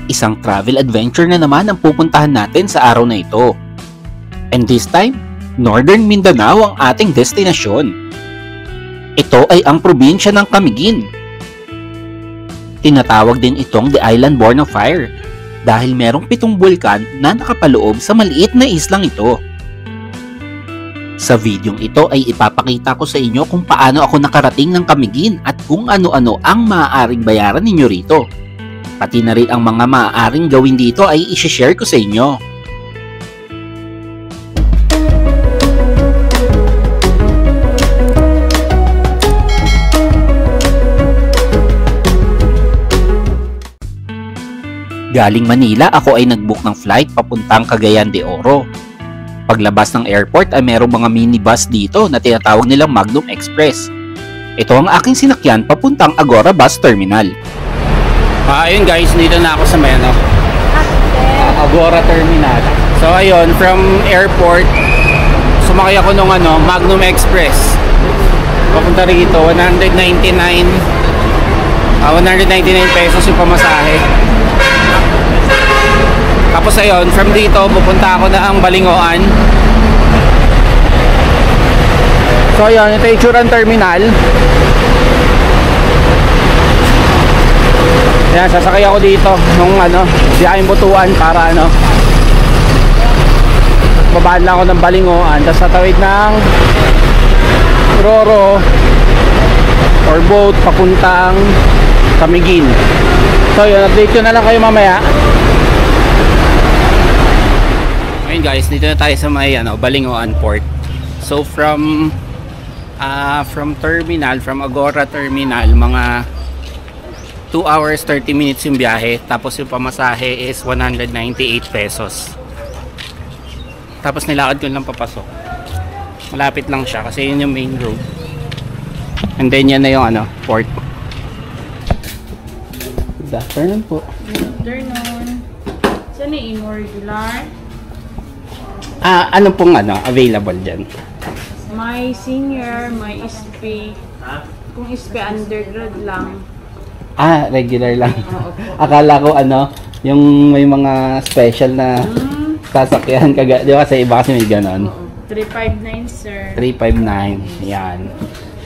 Isang travel adventure na naman ang pupuntahan natin sa araw na ito. And this time, Northern Mindanao ang ating destinasyon. Ito ay ang probinsya ng Camiguin. Tinatawag din itong the Island Born of Fire dahil merong 7 bulkan na nakapaloob sa maliit na islang ito. Sa videong ito ay ipapakita ko sa inyo kung paano ako nakarating ng Camiguin at kung ano-ano ang maaaring bayaran ninyo rito. Pati na rin ang mga maaaring gawin dito ay i-share ko sa inyo. Galing Manila ako ay nag-book ng flight papuntang Cagayan de Oro. Paglabas ng airport ay merong mga minibus dito na tinatawag nilang Magnum Express. Ito ang aking sinakyan papuntang Agora Bus Terminal. Ayun guys, dito na ako sa may Agora Terminal. So ayun, from airport, sumakay ako nung Magnum Express. Papunta rito, 199 pesos yung pamasahe. Tapos ayun, from dito pupunta ako na ang Balingoan. So ayun, ito yung Churan Terminal. Ayan, sasakay ako dito nung biyaheng Butuan para babaan lang ako ng Balingoan, tapos tatawid ng Roro or boat papuntang Camiguin. So yun, update ko na lang kayo mamaya. Ayun guys, dito na tayo sa may Balingoan Port. So from terminal, from Agora Terminal, mga 2 hours 30 minutes yung biyahe, tapos yung pamasahe is 198 pesos. Tapos nilakad ko lang papasok. Malapit lang siya kasi yun yung main road. And then yan na yung port. Good afternoon po. Good afternoon. Saan yung regular? Ano pong available dyan? May senior, may SP. Kung SP undergrad lang. Regular lang. Okay. Akala ko yung may mga special na sasakyan di ba sa iba kasi may ganon. 359 sir. 359. Yan.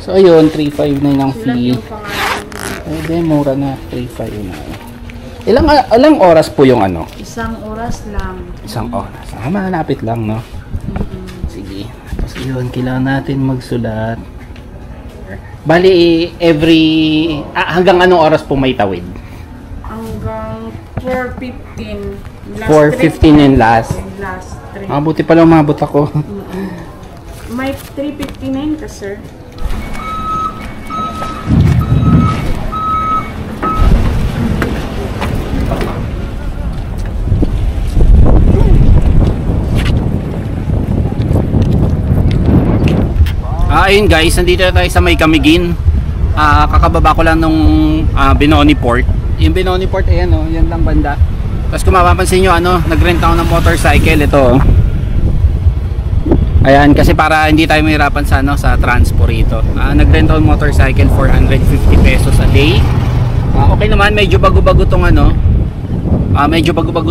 So ayun, 359 ang fee. Pwede, mura na. 359. Ilang oras po yung Isang oras lang. Isang oras. Malapit lang, no? Sige. Tapos yun, kailangan natin magsulat. Bali, hanggang anong oras po may tawid? Hanggang 4:15. 4:15 yung last. Last trip. Mabuti pala umabot ako. May 3:59 ka, sir. Ayun guys, nandito na tayo sa may Camiguin. Kakababa ko lang nung Binoni Port. Yung Binoni Port, ayan yan lang banda. Tapos kung mapapansin nyo, nag-rent ako ng motorcycle. Ito ayan, kasi para hindi tayo mahirapan sa transport rito. Nag-rent ako ng motorcycle, 450 pesos a day. Okay naman, medyo bago-bago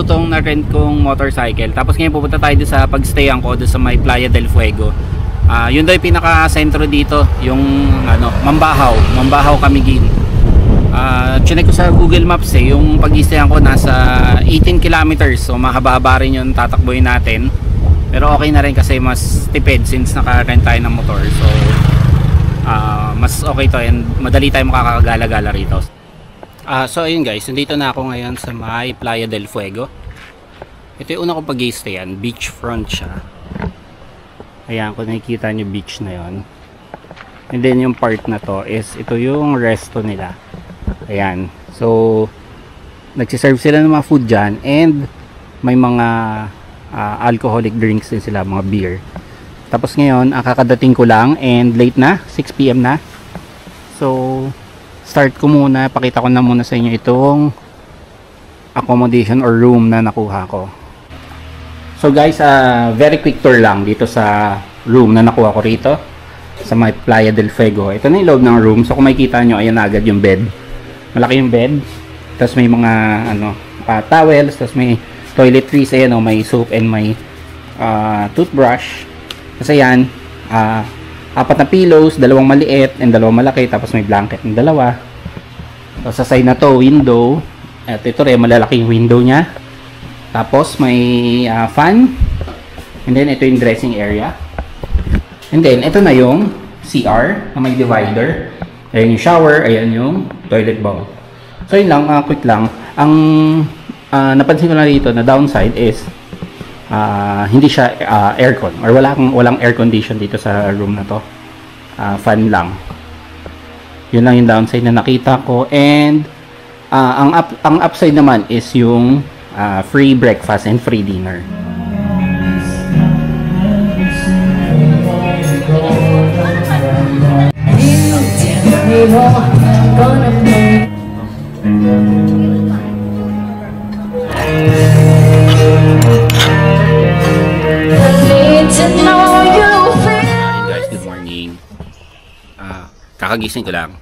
tong na-rent kong motorcycle. Tapos ngayon pupunta tayo doon sa pagstayan ko doon sa may Playa del Fuego. Yun daw yung pinaka-sentro dito, yung Mambahaw, Camiguin. Chinek ko sa Google Maps yung pag-istayan ko nasa 18 kilometers, so mahaba-haba rin yung tatakbuhin natin. Pero okay na rin kasi mas tipid since naka-rent tayo ng motor. So mas okay to and madali tayo makakagala-gala rito. So ayun guys, nandito na ako ngayon sa may Playa del Fuego. Ito yung una kong pag-istayan, beachfront siya. Ayan, kung nakikita nyo beach na yon. And then yung part na to is ito yung resto nila. Ayan. So nagsiserve sila ng mga food dyan and may mga alcoholic drinks din sila, mga beer. Tapos ngayon, kakadating ko lang and late na, 6 PM na. So start ko muna, pakita ko na muna sa inyo itong accommodation or room na nakuha ko. So guys, very quick tour lang dito sa room na nakuha ko rito sa may Playa del Fuego. Ito na yung loob ng room. So kung makikita nyo, ayan agad yung bed. Malaki yung bed. Tapos may mga ano, towels, tapos may toiletries, ayan o, may soap and may toothbrush. Kasi yan, 4 na pillows, 2 maliit and 2 malaki, tapos may blanket ng 2. So, sa side na to, window. At ito rin, malalaking window niya. Tapos may fan. And then ito yung dressing area. And then ito na yung CR na may divider. Ayan yung shower, ayan yung toilet bowl. So yun lang, quick lang. Ang napansin ko na dito na downside is hindi siya aircon or walang air condition dito sa room na to. Fan lang. Yun lang yung downside na nakita ko. And ang upside naman is yung free breakfast and free dinner. Guys, good morning. Kakagising ko lang.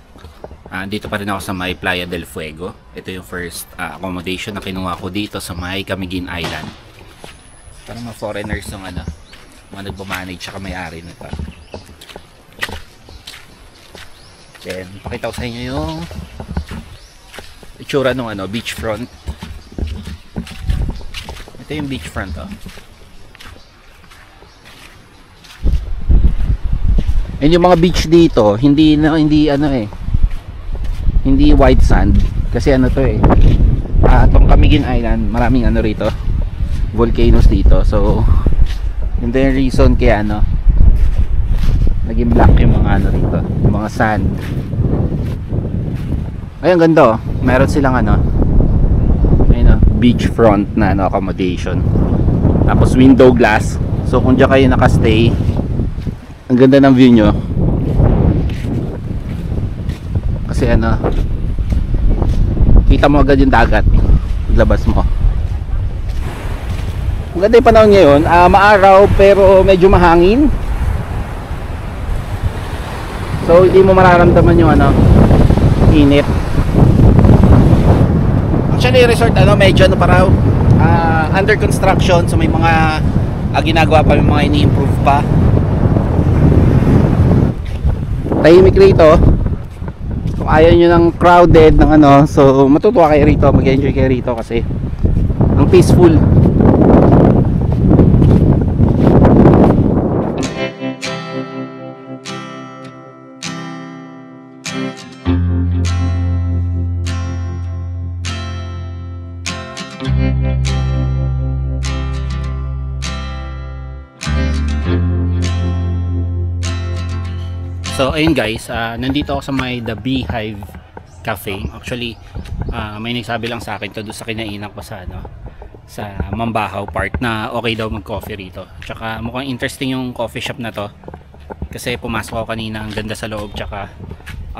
Dito pa rin ako sa may Playa del Fuego. Ito yung first accommodation na kinuha ko dito sa may Camiguin Island. Parang mga foreigners yung ano, mga nagmamanage tsaka may-ari nito. Then, pakita ko sa inyo yung itsura ng ano, beachfront. Ito yung beachfront, oh. And yung mga beach dito, hindi ano eh, hindi white sand kasi ano to eh, itong Camiguin Island, maraming ano rito, volcanoes dito. So yun din yung reason kaya ano, naging black yung mga ano rito, yung mga sand. Ayun, ganda oh. Meron silang ano, ayun oh, beachfront na ano, accommodation, tapos window glass. So kung diyan kayo nakastay, ang ganda ng view nyo kasi ano, kita mo agad yung dagat paglabas mo. Ang ganda yung panahon ngayon, maaraw pero medyo mahangin, so hindi mo mararamdaman yung ano, init. Actually resort ano, medyo ano pa raw, under construction, so may mga ginagawa pa, may mga ini-improve pa. Tahimik rito. Kung ayaw nyo ng crowded ng ano, so matutuwa kayo rito, mag-enjoy kayo rito kasi ang peaceful. So ayun guys, nandito ako sa may The Beehive Cafe. Actually, may nagsabi lang sa akin to doon sa kinainan ko sa ano, sa Mambahaw part na okay daw mag-coffee rito. Tsaka mukhang interesting yung coffee shop na to. Kasi pumasok ako kanina, ang ganda sa loob, tsaka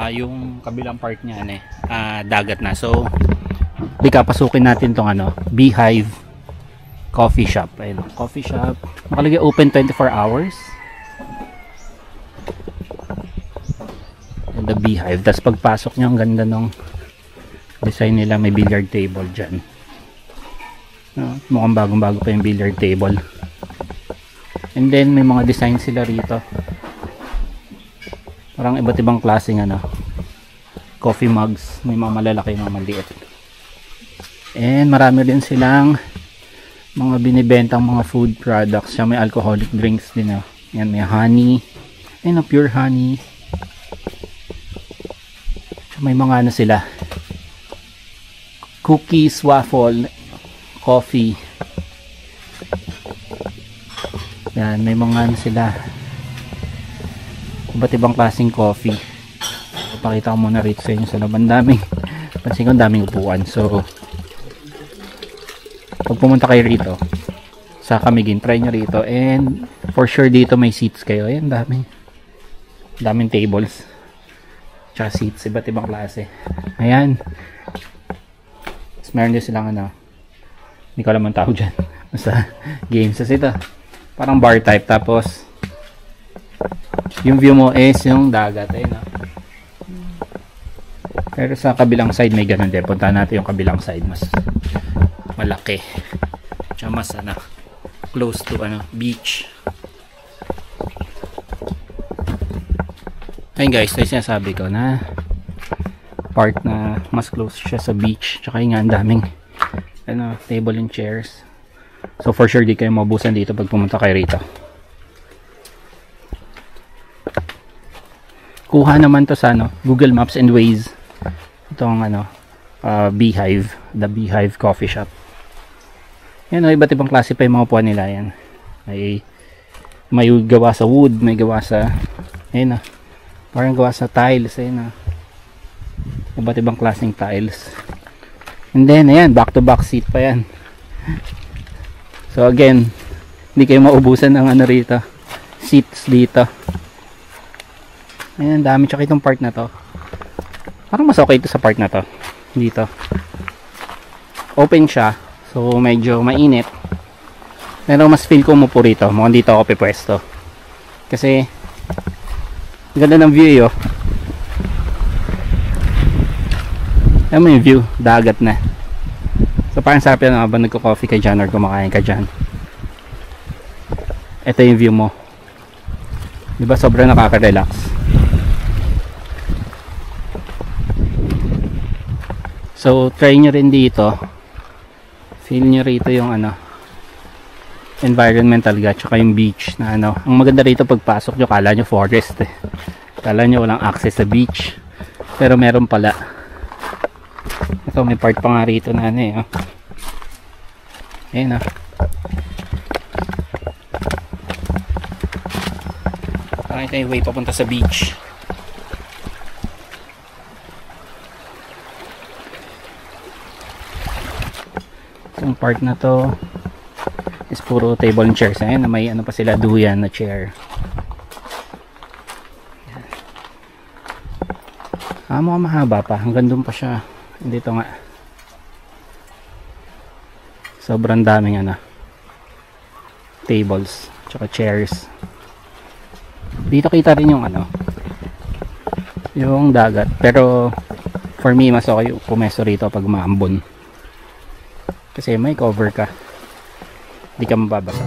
yung kabilang part niya dagat na. So pasukin natin tong ano, Beehive Coffee Shop. Ayun, coffee shop. Nakalagay open 24 hours. The Beehive. Tapos pagpasok nyo, ang ganda ng design nila, may billiard table dyan. Mukhang bagong bago pa yung billiard table. And then may mga design sila rito, parang iba't ibang klaseng ano, coffee mugs. May mga malalaki, mga maliit. And marami din silang mga binibentang mga food products. Siya may alcoholic drinks din. Yan, may honey. Ayun, pure honey. May mga ano sila, cookies, waffle, coffee. Yan, may mga ano sila, iba't ibang klaseng coffee. Pakita ko muna rito sa inyo sa loob. Ang daming, pansin ko ang daming upuan. So pag pumunta kayo rito sa Camiguin, try nyo rito, and for sure dito may seats kayo. Ayan, daming tables tsaka seats, iba't ibang klase. Ayan. Tapos meron din silang ano, hindi ko alam ang tawag dyan, basta games. Tapos ito, parang bar type. Tapos yung view mo is yung dagat. Ayun, Pero sa kabilang side may ganun din. Punta natin yung kabilang side, mas malaki. Tsaka mas close to beach. Ayun guys, ito yung sinasabi ko na part na mas close siya sa beach. Tsaka yung ang daming table and chairs. So for sure di kayo maubusan dito pag pumunta kayo rito. Kuha naman to sa Google Maps and Waze. Itong Beehive, the Beehive Coffee Shop. Yan iba't ibang klase pa yung mga upuan nila yan. May gawa sa wood, may gawa sa parang gawa sa tiles, iba't ibang klaseng tiles. And then ayan, back to back seat pa yan. So again, hindi kayo maubusan ng rito, seats dito. Ayan, dami. Tsaka itong part na to, parang mas okay ito sa part na to. Dito open siya, so medyo mainit, pero mas feel ko umupo rito. Mukhang dito ako pipwesto kasi ganda ng view yun. Ayan mo yung view, dagat na. So parang sarap yan habang nagko-coffee ka dyan or kumakain ka dyan. Ito yung view mo, diba? Sobrang nakaka-relax. So try nyo rin dito, feel nyo rito yung environment talaga, tsaka yung beach na ang maganda rito pagpasok nyo, kala nyo forest kala nyo walang access sa beach, pero meron pala. Ito may part pa nga rito na ayan parang ito yung way papunta sa beach. Itong part na to is puro table and chairs. Ayan, may pa sila, duyan na chair. Mukhang mahaba pa, hanggang doon pa siya. Dito nga sobrang daming tables tsaka chairs. Dito kita rin yung yung dagat, pero for me mas okay yung pumesto rito pag maambon kasi may cover ka, di ka mababasa.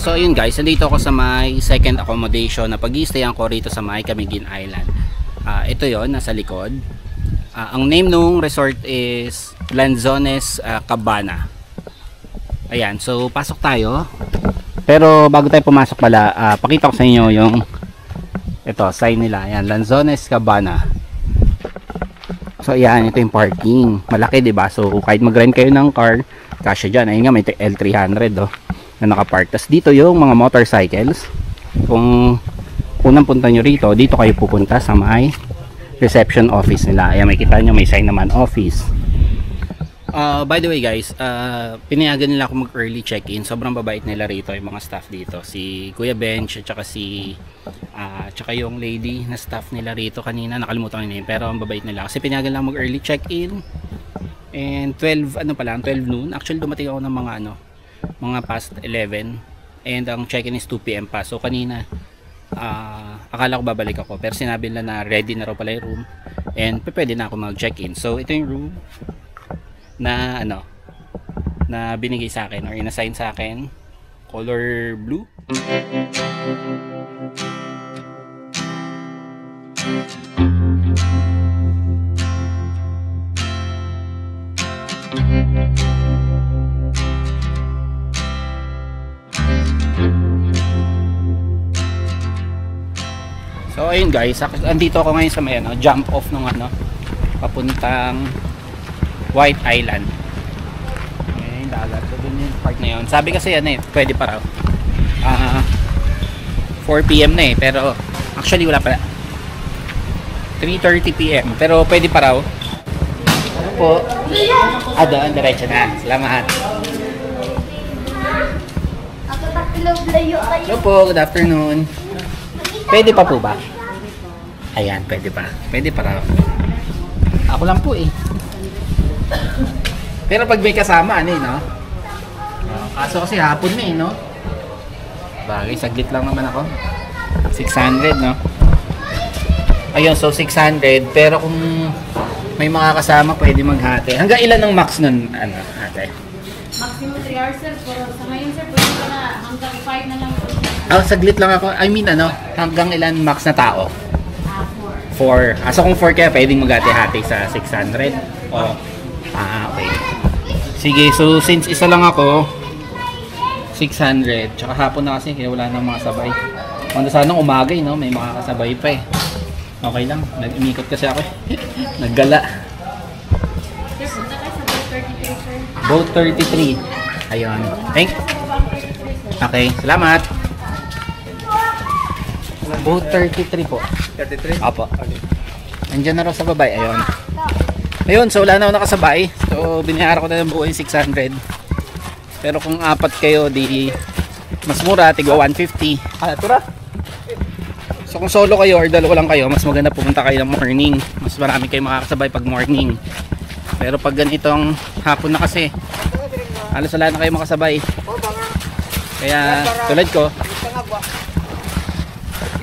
So ayun guys, nandito ako sa may second accommodation na pag-i-stayan ko rito sa may Camiguin Island. Ito yon, nasa likod. Ang name nung resort is Lanzones Cabana. Ayan, so pasok tayo. Pero bago tayo pumasok pala, pakita ko sa inyo yung sign nila. Ayan, Lanzones Cabana. So ayan, ito yung parking. Malaki, diba? So kahit mag-rent kayo ng car, kasya dyan. Ayun nga, may L300 na nakapark. Tas dito yung mga motorcycles. Kung unang punta nyo rito, dito kayo pupunta sa may reception office nila. Ayan, may kita nyo, may sign naman, office. By the way guys, pinayagan nila ako mag early check-in. Sobrang babait nila rito yung mga staff dito. Si Kuya Bench at saka tsaka yung lady na staff nila rito kanina, nakalimutan ko yung name, pero ang babait nila kasi pinayagan lang mag early check-in. And 12 noon. Actually dumating ako ng mga past 11, and ang check-in is 2 PM pa. So kanina akala ko babalik ako, pero sinabi nila na ready na raw pala yung room and pwede na ako mag-check-in. So ito yung room na na binigay sa akin or inassign sa akin, color blue. So ayun guys, andito ako ngayon sa may jump off ng papuntang White Island. Ayun, dagat. So dun yung part na yun. Sabi kasi pwede pa raw 4 PM na pero actually wala pala, 3:30 PM, pero pwede pa raw. po. Doon, diretso na. Salamat. Hello po, good afternoon. Pwede pa po ba? Ayan, pwede pa. Pwede pa raw. Ako lang po eh. Pero pag may kasama, ano eh, no? Kaso kasi hapon na eh, no? Bagay, saglit lang naman ako. 600, no? Ayun, so 600. Pero kung may mga kasama, pwede maghati. Hanggang ilan ang max nun, ano, ate? Maximum 3 hours, sir. Pero sa ngayon, sir, pwede ka na hanggang 5 na lang. Saglit lang ako. I mean, ano, hanggang ilan max na tao? 4. So kung 4 kaya, pwedeng maghati-hati sa 600? Okay. Sige, so since isa lang ako, 600. Tsaka hapon na kasi, kaya wala nang mga sabay. Kung sanang umagay, no? May makakasabay pa eh. Okay lang, nag-umikot kasi ako eh. Naggala. Sir, punta kayo sa boat 33, sir. Boat 33. Ayun. Okay, salamat. Boat 33 po. 33? Apo. Nandiyan na raw sa babae. Ayun. Ayun, so wala na ako nakasabay. So, binayaran ko na ng buo yung 600. Pero kung apat kayo, di mas mura, tigwa 150. Tura? So kung solo kayo or dalawa lang kayo, mas maganda pumunta kayo ng morning. Mas marami kayo makakasabay pag morning. Pero pag ganitong hapon na kasi, halos wala na kayo makasabay. Kaya tulad ko,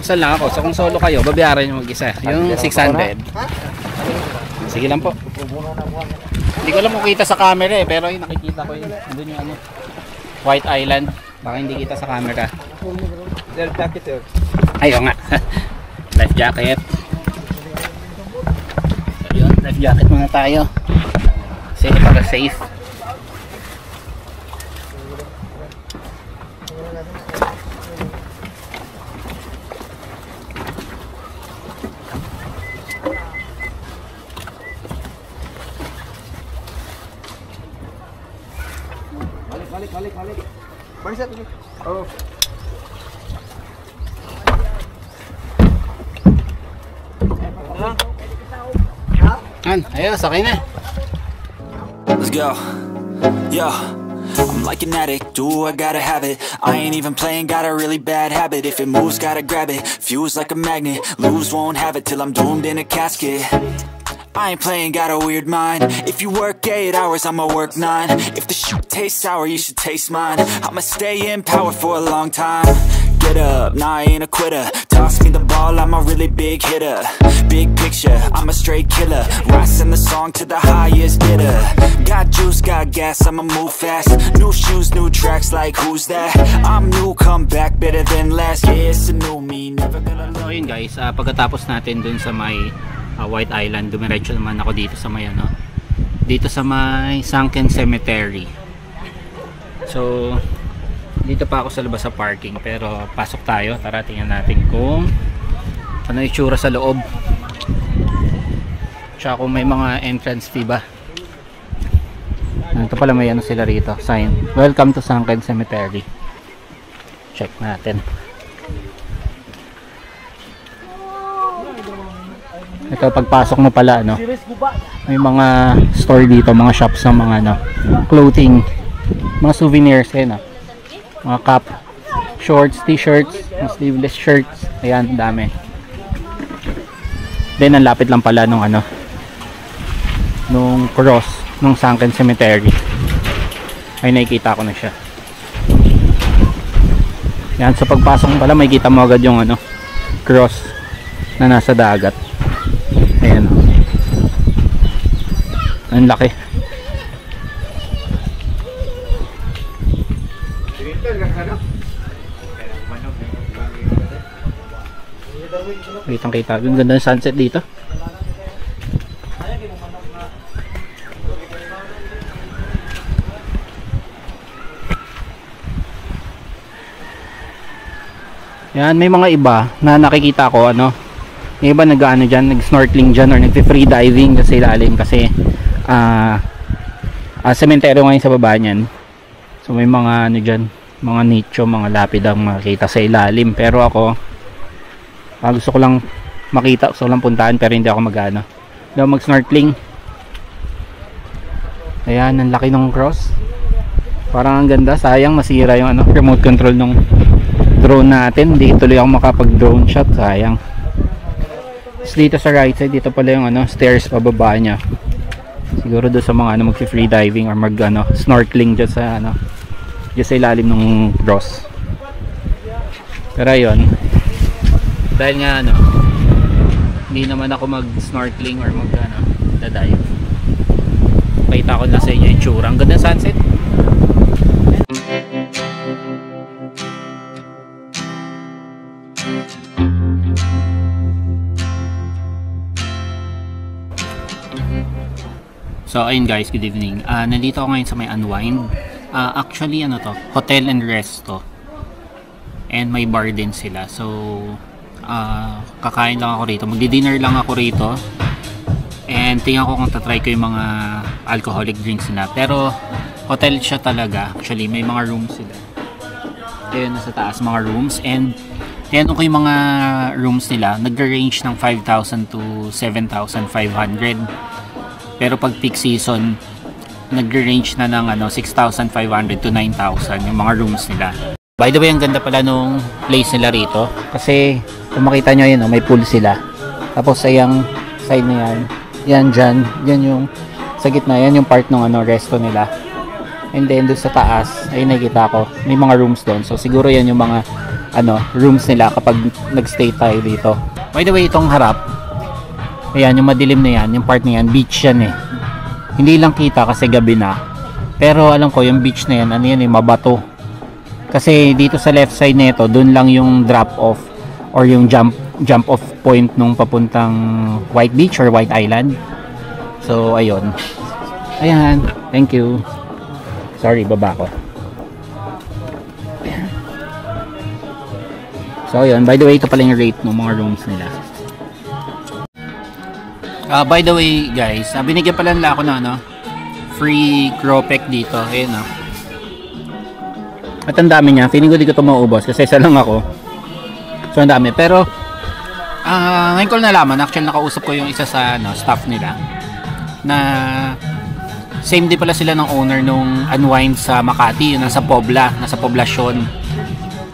isa lang ako. So kung solo kayo, babayaran nyo mag-isa. Yung 600. Sige lang po. Hindi ko lang makita sa camera eh, pero yung nakikita ko yun. Doon yung ano, White Island. Baka hindi kita sa camera. Life jacket, sir. Ayaw nga. Life jacket. Ayun, life jacket muna tayo. Kasi para safe. Balik. Balik. Oh. Ayun, sakay na. Let's go. Yo, I'm like an addict, do I gotta have it. I ain't even playing, got a really bad habit. If it moves, gotta grab it, fuse like a magnet. Lose, won't have it till I'm doomed in a casket. I ain't playing, got a weird mind. If you work 8 hours, I'ma work 9. If the shoot tastes sour, you should taste mine. I'ma stay in power for a long time. Get up, nah, I ain't a quitter. Toss me the ball, I'm a really big hitter. Big picture, I'm a straight killer. Rising the song to the highest bidder. Got juice, got gas, I'ma move fast. New shoes, new tracks, like who's that? I'm new, come back, better than last. Yeah, it's a new me, never gonna So yun guys, pagkatapos natin dun sa may White Island, dumiretso naman ako dito sa may ano, dito sa may Sunken Cemetery. So dito pa ako sa labas sa parking, pero pasok tayo, tara tingnan natin kung ano yung itsura sa loob, tsaka kung may mga entrance fee ba. Ito pala, may ano sila rito, sign, welcome to Sunken Cemetery. Check natin. Ito, pagpasok mo pala, ano, may mga store dito, mga shops ng mga ano, clothing, mga souvenirs, ayan, mga cap, shorts, t-shirts, sleeveless shirts, ayan, dami. Then ang lapit lang pala nung ano, nung cross nung Sunken Cemetery. Ay, nakikita ko na siya. Yan, sa pagpasok mo pala, may kita mo agad yung ano, cross na nasa dagat. Ayan, ang laki. Kitang kita, yung ganda ng sunset dito. Yan, may mga iba na nakikita ko, ano, may iba nag-ano dyan, nag-snorkeling dyan or nag-free diving sa ilalim kasi sementeryo ngayon sa baba nyan. So may mga ano dyan, mga nicho, mga lapid ang makikita sa ilalim. Pero ako, gusto ko lang makita, gusto ko lang puntahan, pero hindi ako mag-ano, hindi ako mag-snorkeling. Ayan, ang laki ng cross. Parang ang ganda. Sayang masira yung ano, remote control ng drone natin. Hindi tuloy ako makapag drone shot. Sayang. Tapos dito sa right side, dito pala yung ano, stairs pababa niya. Siguro doon sa mga ano, mag-free diving or mag ano, snorkeling dyan sa ano, dyan sa ilalim ng cross. Pero ayun, dahil nga ano, hindi naman ako mag snorkeling or mag ano, dive. Pakita ko na sa inyo yung tsura. Ang ganda sunset. So ayun guys, good evening. Nandito ako ngayon sa may Unwind. Actually ano to, hotel and rest to. And may bar din sila. So kakain lang ako rito. Magdi-dinner lang ako rito. And tingnan ko kung tatry ko yung mga alcoholic drinks nila. Pero hotel siya talaga. Actually may mga rooms sila. Ayun, nasa taas mga rooms. And tingnan ko yung mga rooms nila. Nag-range ng 5,000 to 7,500. Pero pag peak season, nag-range na ng ano, 6,500 to 9,000 yung mga rooms nila. By the way, ang ganda pala nung place nila rito. Kasi kung makita nyo yun, may pool sila. Tapos ayang side na yan. Yan dyan. Yan yung sa gitna. Yan yung part ng ano, resto nila. And then doon sa taas, ayun nakikita ko, may mga rooms doon. So siguro yan yung mga ano, rooms nila kapag nagstay tayo dito. By the way, itong harap, ayan, yung madilim na yan, yung part na yan, beach yan eh. Hindi lang kita kasi gabi na. Pero alam ko, yung beach na yan, ano yan eh, mabato. Kasi dito sa left side na ito, dun lang yung drop off or yung jump off point nung papuntang White Beach or White Island. So, ayun. Ayan, thank you. Sorry, baba ko. Ayan. So, ayun. By the way, ito pala yung rate ng mga rooms nila. By the way guys, binigyan pala nila ako ng ano, free Cropec dito. Ayun o. At ang dami niya. Feeling ko di ko ito maubos kasi isa lang ako. So ang dami. Pero ngayon ko nalaman, actually nakausap ko yung isa sa ano, staff nila na same din pala sila ng owner nung Unwind sa Makati. Yung nasa Pobla, nasa Poblacion.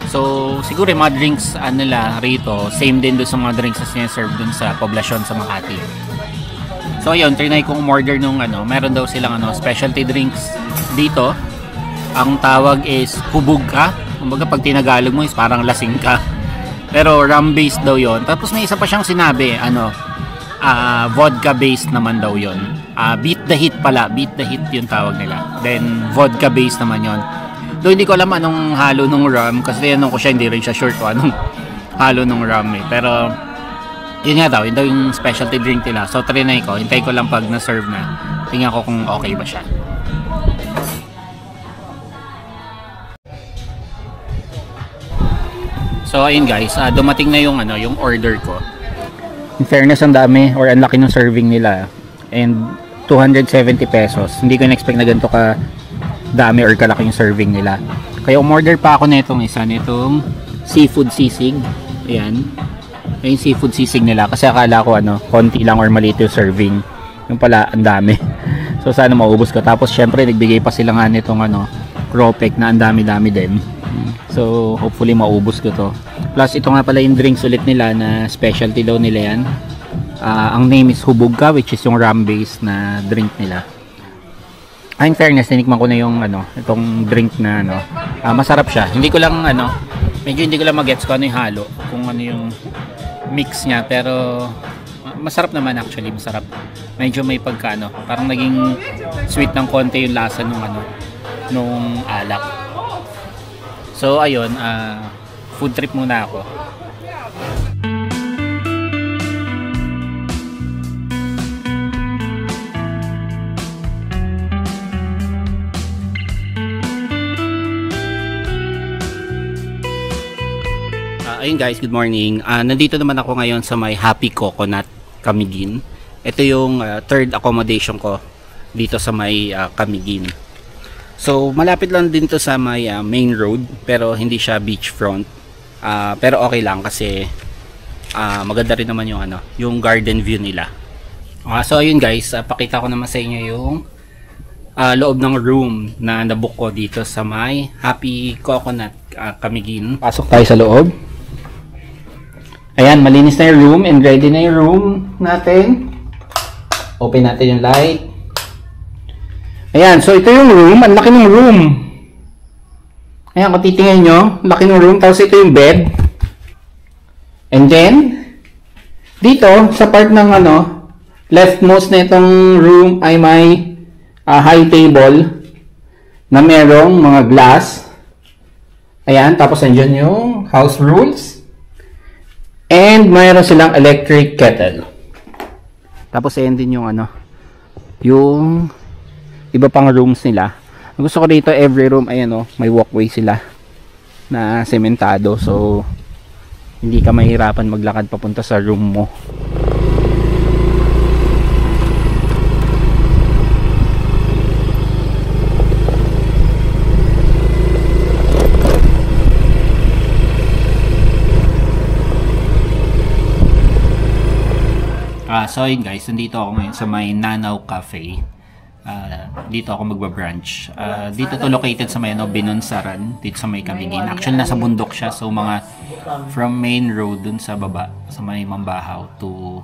So siguro yung mga drinks nila rito same din doon sa mga drinks na sinaserve doon sa Poblacion sa Makati. So ayun, trinay kong umorder nung ano, meron daw silang ano, specialty drinks dito. Ang tawag is hubog ka. Kumbaga pag tinagalog mo is parang lasing ka. Pero rum based daw yon. Tapos may isa pa siyang sinabi, ano, vodka based naman daw yon. Beat the heat pala, beat the heat yung tawag nila. Then vodka based naman yon. Though hindi ko alam anong halo ng rum kasi tinanong ko siya, hindi rin siya sure kung anong halo ng rum eh. Pero yun nga daw, yun daw yung specialty drink nila. So trinay ko, hintay ko lang pag na-serve na. Tingnan ko kung okay ba siya. So ayun guys, dumating na yung ano, yung order ko. In fairness, ang dami or ang laki ng serving nila. And 270 pesos. Hindi ko na-expect na ganito ka dami or kalaki yung serving nila. Kaya umorder pa ako nitong isa, nitong seafood sisig. Ayan. Yung seafood sisig nila kasi akala ko ano, konti lang or maliit yung serving. Yung pala ang dami. So sana maubos ko. Tapos syempre nagbigay pa sila nga nitong ano, Cropec na ang dami-dami din. So hopefully maubos ko to. Plus ito nga pala yung drinks ulit nila na specialty daw nila yan. Ang name is Hubog Ka, which is yung rum based na drink nila. In fairness, tinikman ko na yung ano, itong drink na ano, masarap siya. Hindi ko lang ano, medyo hindi ko lang magets kung ano yung halo, kung ano yung mix niya, pero masarap naman actually, masarap. Medyo may pagkaano, parang naging sweet ng konti yung lasa nung ano, nung alak. So ayun, food trip muna ako. Ayun guys, good morning. Nandito naman ako ngayon sa may Happy Coconut, Camiguin. Ito yung third accommodation ko dito sa may Camiguin. So malapit lang din to sa may main road, pero hindi siya beachfront. Pero okay lang kasi maganda rin naman yung ano, yung garden view nila. So ayun guys, pakita ko naman sa inyo yung loob ng room na nabook ko dito sa may Happy Coconut Camiguin. Pasok tayo sa loob. Ayan, malinis na yung room and ready na yung room natin. Open natin yung light. Ayan, so ito yung room. Ang laki ng room. Ayan, kung titingnan nyo, laki ng room. Tapos ito yung bed. And then, dito, sa part ng leftmost na itong room ay may high table na merong mga glass. Ayan, tapos andyan yung house rules. And mayroon silang electric kettle. Tapos ayan din yung yung iba pang rooms nila. Gusto ko dito every room ayan may walkway sila na sementado. So hindi ka mahirapan maglakad papunta sa room mo. So yun guys, nandito ako ngayon sa may Nanaw Cafe. Dito ako magbabrunch. Dito to located sa may Binunsaran, dito sa may Camiguin. Actually nasa bundok siya, so mga from main road dun sa baba, sa may Mambahaw to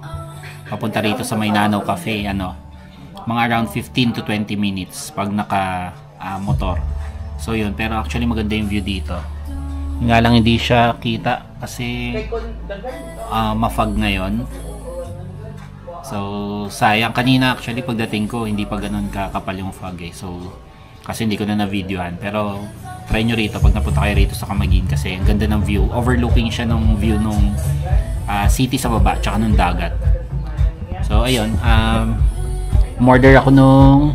papunta rito sa may Nanaw Cafe, mga around 15 to 20 minutes pag naka motor. So yun, pero actually maganda yung view dito. Nga lang hindi siya kita kasi mafag ngayon. So, sayang. Kanina actually pagdating ko, hindi pa ganun kakapal yung fog eh. So, kasi hindi ko na na-videohan. Pero, try nyo rito pag napunta kayo rito sa Camiguin kasi ang ganda ng view. Overlooking siya ng view nung city sa baba, tsaka nung dagat. So, ayun. Order ako nung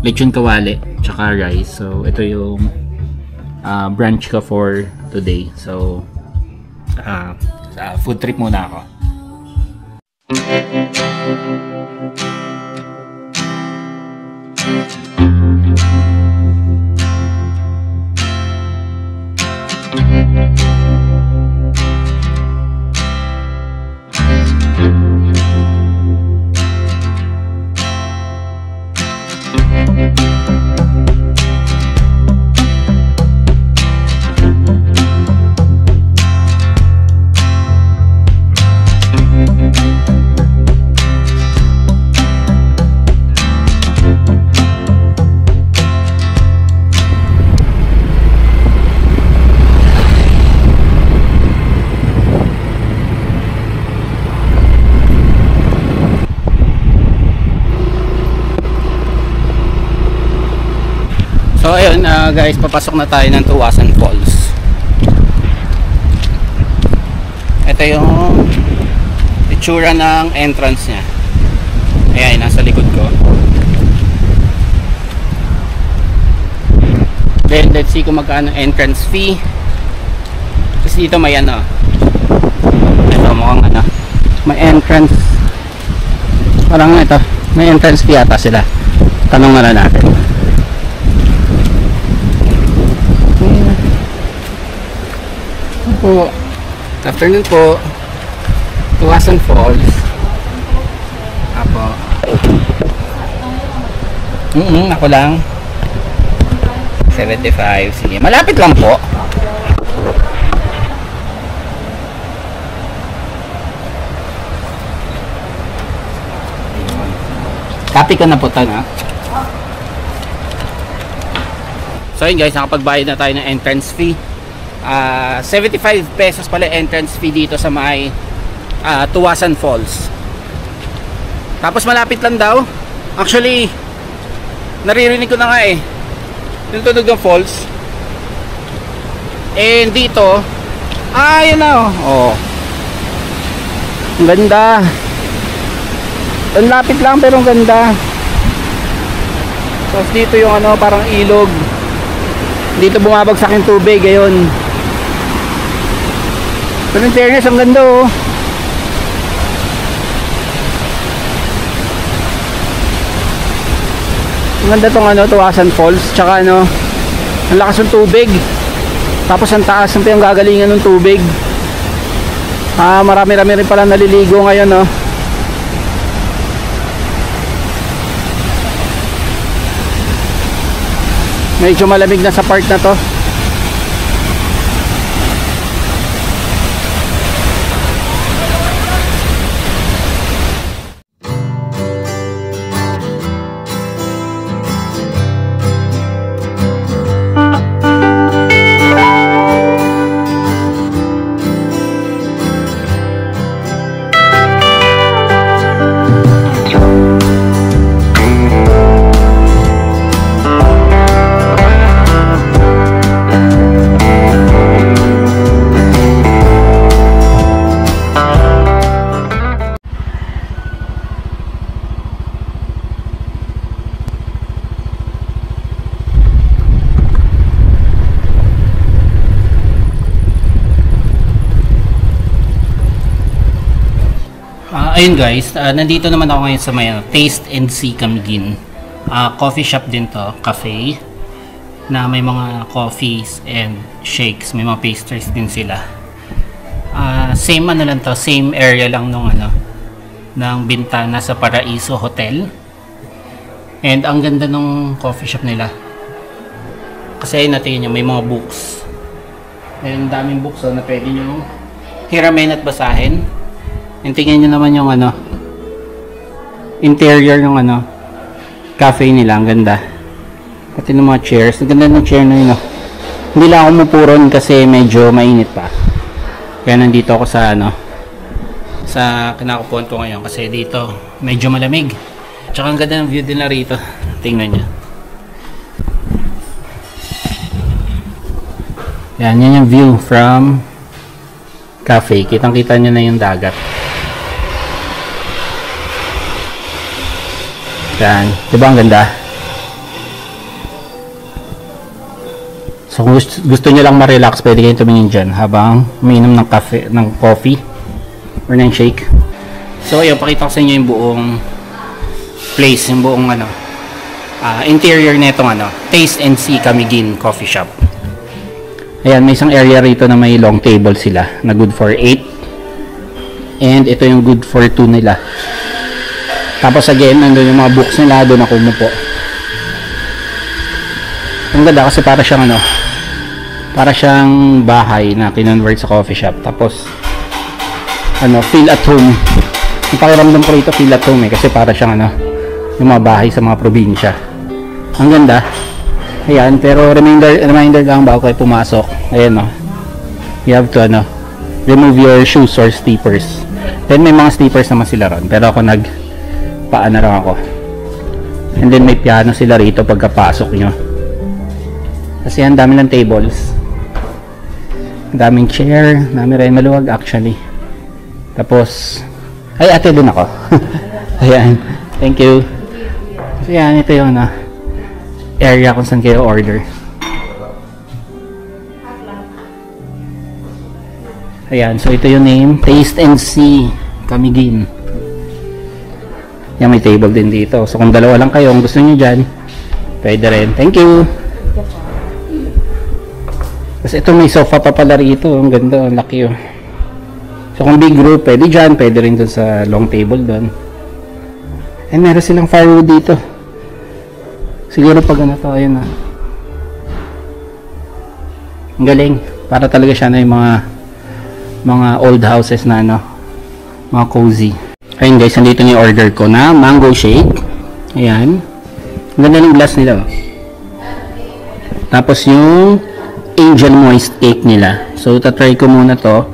lechon kawali, tsaka rice. So, ito yung brunch ko for today. So, food trip muna ako. So ayun guys, papasok na tayo ng Tuwasan Falls. Ito yung itsura ng entrance nya. Ayan, nasa likod ko. Then let's see kung magkano entrance fee. Kasi dito may ito mukhang may entrance, parang ito may entrance fee ata sila. Tanong na natin. Po. Afternoon po. Tuwasan Falls. Apo. Ako lang. 75. Sige, malapit lang po. Copy ko na po ito, na. So yun guys, nakapagbayad na tayo ng entrance fee. 75 pesos pala entrance fee dito sa may Tuwasan Falls. Tapos malapit lang daw. Actually, naririnig ko na nga yung tunog ng falls. And dito, yun na ang ganda. Ang lapit lang pero ang ganda. Tapos dito yung parang ilog. Dito bumabagsak yung tubig ngayon. Pero in fairness, ang ganda Ang ganda tong Tuwasan Falls. Tsaka ang lakas ng tubig. Tapos ang taas yung gagalingan ng tubig. Marami-rami rin pala naliligo ngayon Medyo malamig na sa part na to. Ayun guys, nandito naman ako ngayon sa may Taste and See Camiguin. Coffee shop din to, cafe, na may mga coffees and shakes, may mga pastries din sila. Same ano lang to, same area lang nung ano, ng bintana sa Paraiso Hotel. And ang ganda nung coffee shop nila. Kasi ayun natin yun, may mga books. And daming books na pwede nyo hiramin at basahin. And tingnan nyo naman yung ano, interior ng ano, cafe nila, ang ganda. Pati ng mga chairs, ang ganda ng chair na yun. Hindi lang ako mupuron kasi medyo mainit pa. Kaya nandito ako sa ano, sa kinakupuan ko ngayon kasi dito medyo malamig. Tsaka ang ganda ng view din na rito. Tingnan nyo. Yan yung view from cafe. Kitang kita nyo na yung dagat. Yan, diba ang ganda? So kung gusto nyo lang ma-relax, pwede kayong tumingin dyan habang umiinom ng coffee or ng shake. So ayun, pakita ko sa inyo yung buong place, yung buong ano, interior na itong ano, Taste and See Camiguin Coffee Shop. Ayan, may isang area rito na may long table sila na good for 8, and ito yung good for 2 nila. Tapos again, nandun yung mga books nila, doon ako umupo. Ang ganda kasi para siyang ano, para siyang bahay na kinonvert sa coffee shop. Tapos ano, feel at home. Yung pakiramdam ko rito, feel at home kasi para siyang ano, yung mga bahay sa mga probinsya. Ang ganda. Ayan, pero reminder lang bago kayo pumasok. Ayan, no, you have to ano, remove your shoes or slippers. Then may mga slippers naman sila ron, pero ako paano lang ako. And then may piano sila rito pagkapasok nyo. Kasi ang dami ng tables, ang daming chair, dami rin, maluwag actually. Tapos ay, ate din ako. Ayan, thank you. So yan, ito yung area kung saan kayo order. Ayan, so ito yung name, Taste and See Camiguin. Yan, may table din dito. So kung dalawa lang kayo, kung gusto nyo dyan, pwede rin. Thank you! Kasi ito may sofa pa pala rito. Ang ganda, ang laki oh. So kung big group, pwede dyan. Pwede rin dun sa long table dun. And meron silang firewood dito. Siguro pag ano to, ayun na. Ang galing. Para talaga siya na yung mga old houses na ano, mga cozy. Ayun guys, nandito yung order ko na mango shake. Ayan. Ang ganda ng glass nila. Tapos yung angel moist cake nila. So, tatry ko muna to.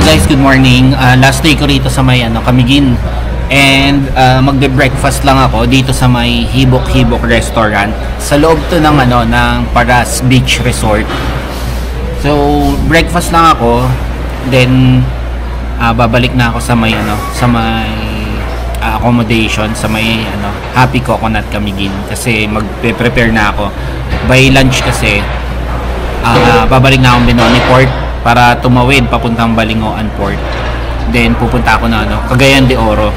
Guys, good morning. Last day ko rito sa may Camiguin. And magbe-breakfast lang ako dito sa may Hibok-Hibok Restaurant. Sa loob to ng ng Paras Beach Resort. So breakfast lang ako, then babalik na ako sa may accommodation sa may Happy Coconut Camiguin kasi magpe-prepare na ako. By lunch kasi babalik na akong Benoni Port para tumawid papuntang Balingoan Port. Then pupunta ako na Cagayan de Oro.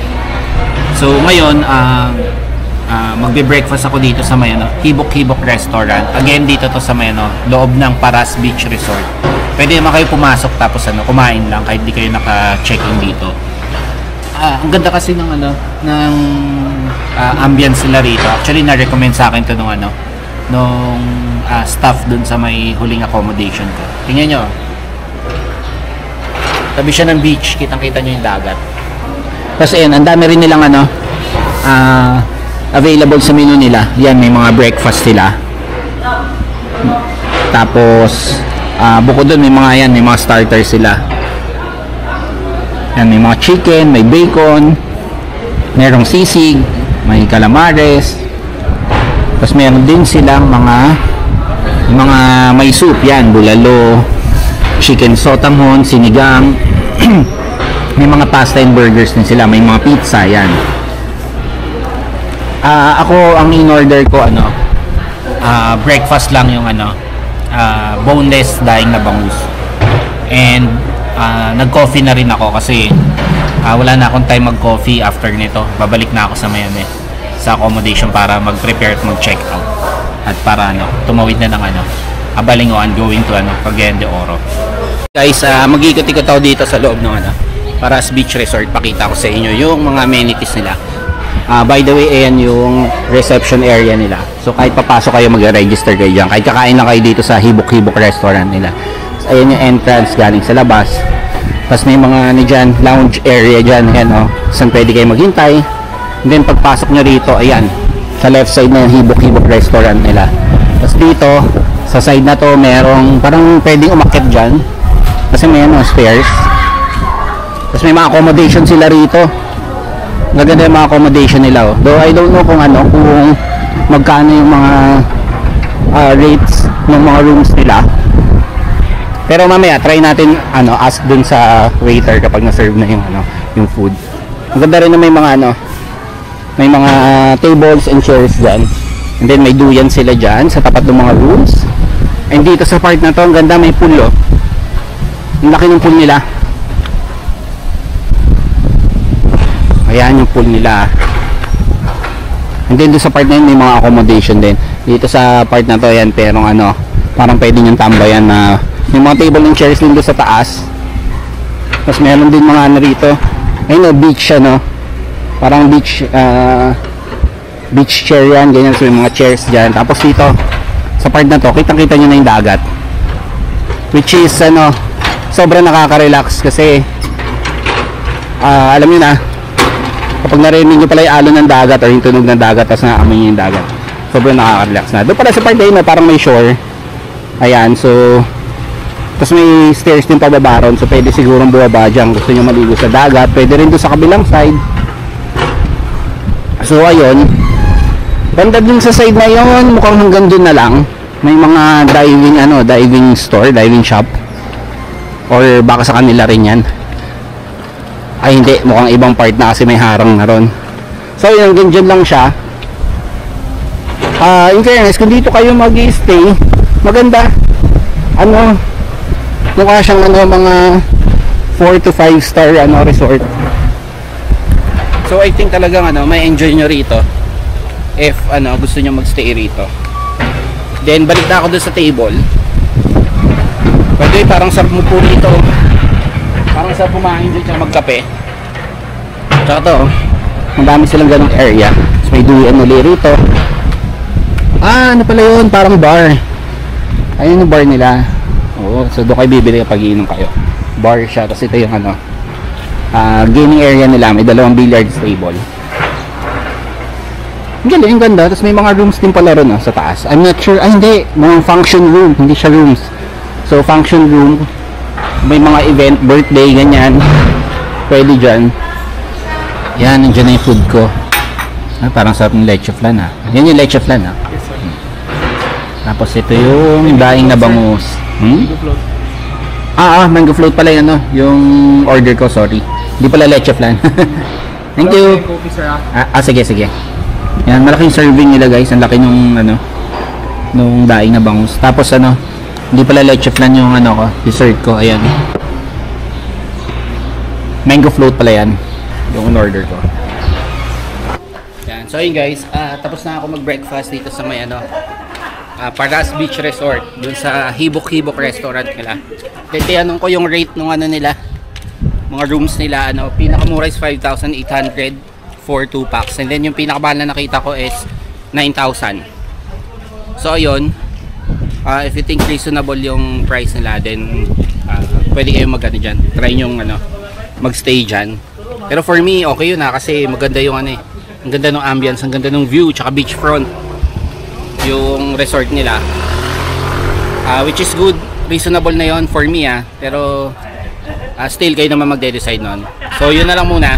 So ngayon magbe-breakfast ako dito sa may Hibok-Hibok Restaurant. Again dito to sa may loob ng Paras Beach Resort. Pwede naman kayo pumasok tapos kumain lang kahit di kayo naka-check-in dito. Ang ganda kasi ng ambience nila rito. Actually na-recommend sa akin to nung staff dun sa may huling accommodation ko. Tingnan nyo. Tabi siya ng beach, kitang-kita nyo yung dagat. Kasi ang dami rin nilang available sa menu nila. Yan, may mga breakfast sila. Tapos bukod dun may mga starters sila. Yan, may mga chicken, may bacon, merong sisig, may calamares. Tapos meron din silang mga may soup, yan, bulalo, chicken sotanghon, sinigang. May mga pasta and burgers din sila, may mga pizza, yan. Ako ang in-order ko breakfast lang yung boneless daing na bangus. And nag-coffee na rin ako kasi wala na akong time mag-coffee after nito. Babalik na ako sa sa accommodation para mag-prepare at mag-check out. At para tumawid na ng Balingoan going to Cagayan de Oro. Guys, mag-ikot-ikot ako dito sa loob ng Paras Beach Resort. Pakita ko sa inyo yung mga amenities nila. By the way, ayan yung reception area nila. So kahit papasok kayo, mag-register kayo dyan. Kahit kakain lang kayo dito sa Hibok-Hibok Restaurant nila. So, ayan yung entrance galing sa labas. Tapos may mga dyan, lounge area dyan. Ayan, saan pwede kayo maghintay. And then pagpasok nyo rito, ayan, sa left side na yung Hibok-Hibok Restaurant nila. Tapos dito, sa side na to, merong parang pwedeng umakyat dyan. Kasi may stairs. Tapos may mga accommodation sila rito. Maganda yung mga accommodation nila. Though I don't know kung magkano yung mga rates ng mga rooms nila. Pero mamaya try natin ask dun sa waiter kapag na-serve na yung food. Maganda rin na may mga tables and chairs dyan. And then may duyan sila dyan sa tapat ng mga rooms. And dito sa part na to, ang ganda, may pool. Ang laki ng pool nila. Ayan yung pool nila. And then doon sa part na yun may mga accommodation din. Dito sa part na to, yan, pero parang pwede nyo tambayan na may mga table and chairs din doon sa taas. Tapos meron din mga rito. Ayun beach parang beach chair yan, ganyan. So may mga chairs dyan. Tapos dito sa part na to, kitang-kita nyo na yung dagat, which is sobrang nakaka-relax kasi alam nyo na, kapag narinig nyo pala yung alon ng dagat or yung tunog ng dagat tapos naamoy nyo yung dagat, sobrang nakaka-relax na. Doon pala sa part na parang may shore. Ayan, so tapos may stairs din pababa ron, so pwede sigurong buwaba dyan. Gusto nyo maligo sa dagat, pwede rin doon sa kabilang side. So ayun, banda din sa side na yun, mukhang hanggang dun na lang. May mga diving store, diving shop, or baka sa kanila rin yan. Ay hindi, mukhang ibang part na kasi may harang na ron. So yun, hanggang dyan lang siya. In fairness, kung dito kayo mag-stay, maganda. Mukha siyang mga 4 to 5 star resort. So I think talagang may enjoy nyo rito if gusto nyo magstay rito. Then balik na ako dun sa table. By the way, parang sarap mo po rito. Parang sarap pumain dyan tsaka magkape. Tsaka to, madami silang ganong area. So may duyan ulit rito. Ano pala yun? Parang bar. Ayun yung bar nila. Oo, so doon kayo bibili kapag iinom kayo. Bar siya. Tapos ito yung gaming area nila. May dalawang billiards table. Ang ganda. Tapos may mga rooms din pala ron sa taas. I'm not sure. Hindi. Mga function room. Hindi siya rooms. So function room. May mga event, birthday, ganyan. Pwede dyan. Yan, nandiyan na yung food ko. Parang sarap ng leche flan ha. Yan yung leche flan ha. Yes, sir. Tapos ito yung daing na bangus. Mango float. Mango float pala yan, no? Yung order ko, sorry. Hindi pala leche flan. Thank you. Coffee, sir. Sige, sige. Yan, malaking serving nila guys. Ang laki nung, nung daing na bangus. Tapos hindi pala leche flan yung ko, dessert ko. Ayan. Mango float pala yan. Yung order ko. Yan. So yun guys, tapos na ako mag-breakfast dito sa may Paras Beach Resort, dun sa Hibok-Hibok Restaurant nila. Titanong ko yung rate ng nila, mga rooms nila. Pinakamura is 5,800 for 2 packs, and then yung pinakamahal na nakita ko is 9,000. So ayun, if you think reasonable yung price nila, then pwede kayong dyan, try yung magstay dyan. Pero for me okay yun kasi maganda yung ang ganda ng ambience, ang ganda ng view, tsaka beachfront yung resort nila, which is good, reasonable na yon for me pero still kayo naman magde-decide nun. So yun na lang muna.